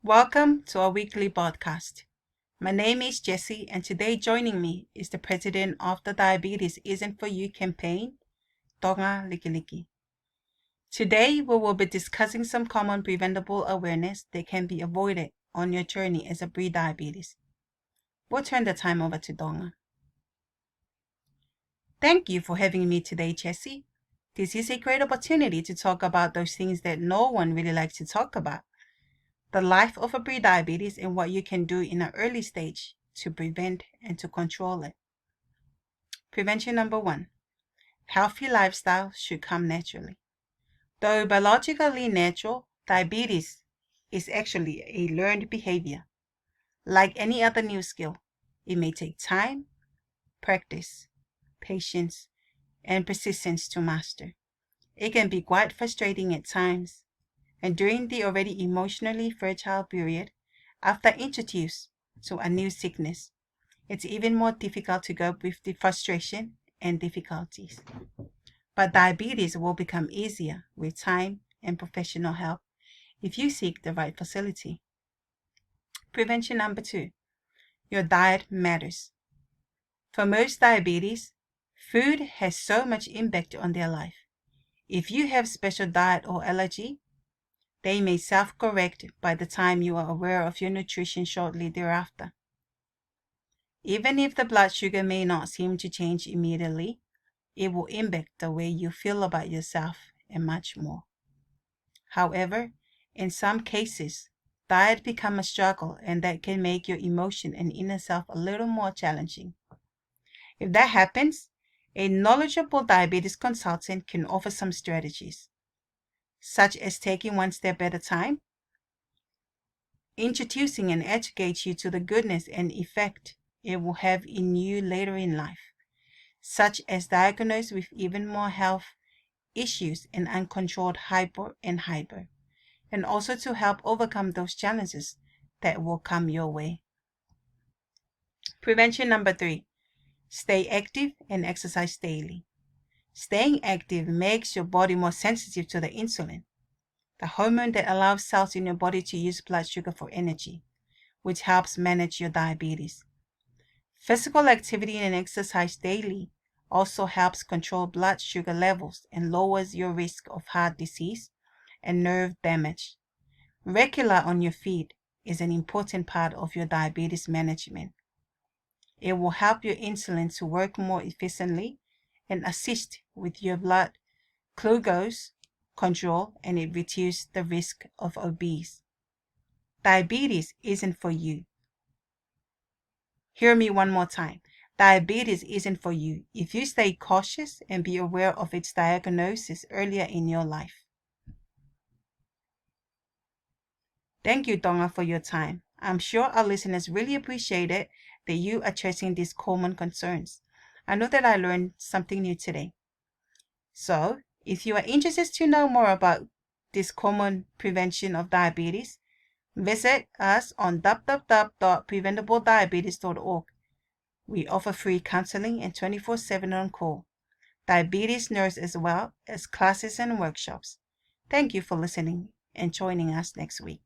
Welcome to our weekly podcast. My name is Jessie, and today joining me is the president of the Diabetes Isn't For You campaign, Tonga Likiliki. Today, we will be discussing some common preventable awareness that can be avoided on your journey as a pre-diabetes. We'll turn the time over to Tonga. Thank you for having me today, Jessie. This is a great opportunity to talk about those things that no one really likes to talk about. The life of a pre-diabetes and what you can do in an early stage to prevent and to control it. Prevention number 1. Healthy lifestyle should come naturally. Though biologically natural, diabetes is actually a learned behavior. Like any other new skill, it may take time, practice, patience, and persistence to master. It can be quite frustrating at times, and during the already emotionally fertile period, after introduced to a new sickness, it's even more difficult to cope with the frustration and difficulties. But diabetes will become easier with time and professional help if you seek the right facility. Prevention number 2. Your diet matters. For most diabetes, food has so much impact on their life. If you have special diet or allergy, they may self-correct by the time you are aware of your nutrition shortly thereafter. Even if the blood sugar may not seem to change immediately, it will impact the way you feel about yourself and much more. However, in some cases, diet becomes a struggle, and that can make your emotion and inner self a little more challenging. If that happens, a knowledgeable diabetes consultant can offer some strategies, such as taking one step at a time, introducing and educate you to the goodness and effect it will have in you later in life, such as diagnosed with even more health issues and uncontrolled hyper, and also to help overcome those challenges that will come your way. Prevention number 3. Stay active and exercise daily. Staying active makes your body more sensitive to the insulin, the hormone that allows cells in your body to use blood sugar for energy, which helps manage your diabetes. Physical activity and exercise daily also helps control blood sugar levels and lowers your risk of heart disease and nerve damage. Regular on your feet is an important part of your diabetes management. It will help your insulin to work more efficiently and assist with your blood glucose control, and it reduces the risk of obesity. Diabetes isn't for you. Hear me one more time. Diabetes isn't for you if you stay cautious and be aware of its diagnosis earlier in your life. Thank you, Tonga, for your time. I'm sure our listeners really appreciate it that you are addressing these common concerns. I know that I learned something new today. So, if you are interested to know more about this common prevention of diabetes, visit us on www.preventableddiabetes.org. We offer free counseling and 24/7 on call, diabetes nurse as well as classes and workshops. Thank you for listening and joining us next week.